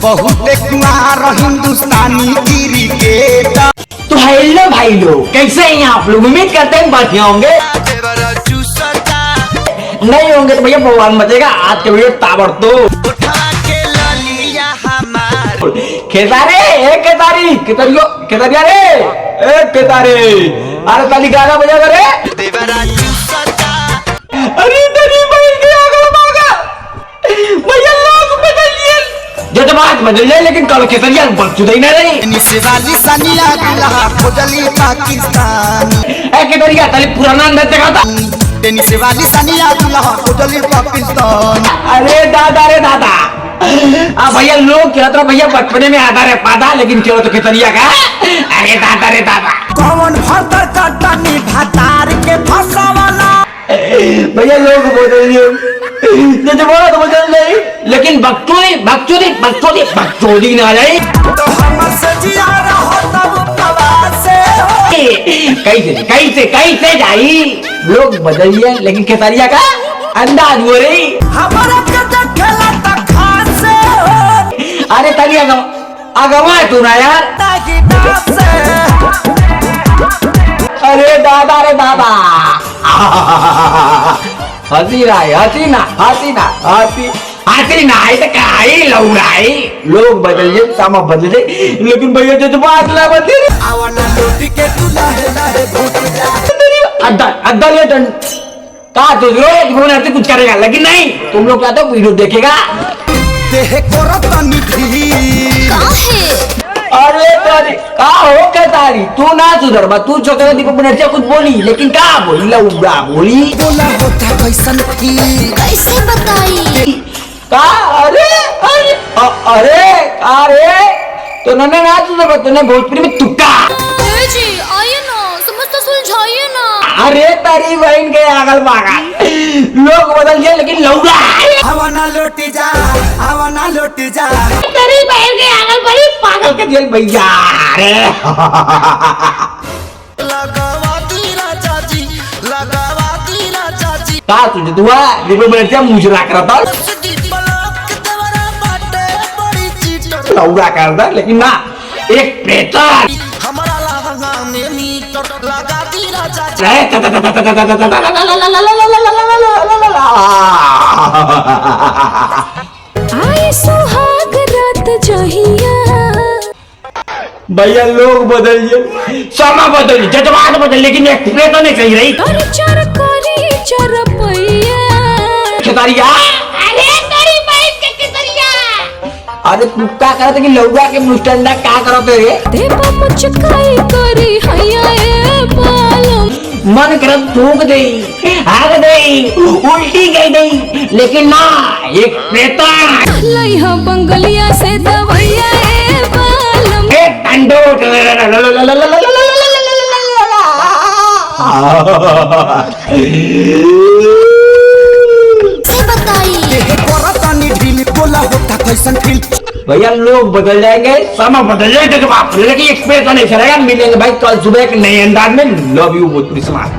बहुत कुआर हिंदुस्तानी क्रिकेटर। तो हेलो भाई लोग, कैसे हैं आप लोग? उम्मीद करते हैं बढ़िया होंगे। नहीं होंगे तो भैया भगवान बचेगा। आज के वीडियो ताबड़तोड़ खेसारी, केतारी केतारियो केतारिया रे, केतारी, अरे ताली गाना बजा रे। अरे तेरी भाई के आगे भागा भैया, लोग बदलिए जज्बात बदल जाए, लेकिन कल केतारिया बचुदा ही ना रही। शिवाली सानिया गुलाहा खोजली पाकिस्तान। केतारिया ताली पुराना न देखा था। टेनिस वाली सानिया गुलाहा खोजली पाकिस्तान। अरे दादा रे दादा, भैया लोग क्या तो भैया बचपने में आता रे पादा, लेकिन क्यों तो केतरिया का। अरे दादा रे दादा, कौन भरतर कटनी भातार के फसावाला। भैया लोग बदल जैसे बोला तो बदल नहीं, लेकिन बकचोदी बकचोदी बकचोदी बकचोदी ना जाए तो हमसे जिया रहो तब प्रवासे कैसे कैसे कैसे जाई। लोग बदलिए, लेकिन केतरिया का अंदाज हो रही। हमारा खेला तक खासे हो। अरे तनी अगवा तू ना यार। अरे दादा रे दादा, हंसी ना हंसी ना हंसी ना हंसी हंसी ना आई तो काई लौड़ाई। लोग बदल जाए, सामा बदल जाए, लेकिन भैया जज्बात ना बदले। आवाना लोटी के तू लहे लहे घुट जा। अद्दल ये टन का तो रोज घूमने कुछ करेगा, लेकिन नहीं, तुम लोग क्या तो वीडियो देखेगा। देह को रतनी थी अरे तारी का हो के तारी, तू ना सुधर बा। तू छोटे दीपक बनर्जिया कुछ बोली, लेकिन का बोली लौड़ा बोली। बोला होता कैसन थी कैसे बताई का अरे अरे अरे अरे तो नन्हे ना सुधर बा, तूने भोजपुरी में तुक्का। जी आइए ना, समझता सुलझाइए ना। अरे तारी बहन के आगल बागा, लोग बदल जाए, लेकिन लौड़ा आवाना लोटी जा, आवाना लोटी जा। तेरी बहन के आगल बड़ी पागल के जेल भैया रे। लगावाती राजा जी, लगावाती राजा जी। का तुझे दुआ दीपक बनर्जिया मुजरा करता लौड़ा करता, लेकिन ना एक प्रेतर हमारा लहंगा में मीटर लगा दी राजा जी। आए सुहाग रात जहिया। भैया लोग बदलिए, समा बदलिए, जज्बात बदल, लेकिन एक प्रेतर नहीं सही रही। चर करी चरपैया। केतारिया, अरे तेरी बहन के केतरिया। अरे तू क्या करते कि लौड़ा के मुस्टंडा क्या करते रे? देवा मुचकाई करी हैया ए बालम। मन करत थूक दे, आग दे, उल्टी गई दे, लेकिन ना एक प्रेतर लइहा बंगलिया से दवैया ए बालम। एक डंडोट से बताई देह को रतनी ढील बोला होता कैसन फील। भैया लोग बदल जाएंगे, समय बदल जाएगा, जब आप लेकिन एक्सप्रेस नहीं चलेगा। मिलेंगे भाई कल सुबह एक नए अंदाज में। लव यू भोजपुरी समाज।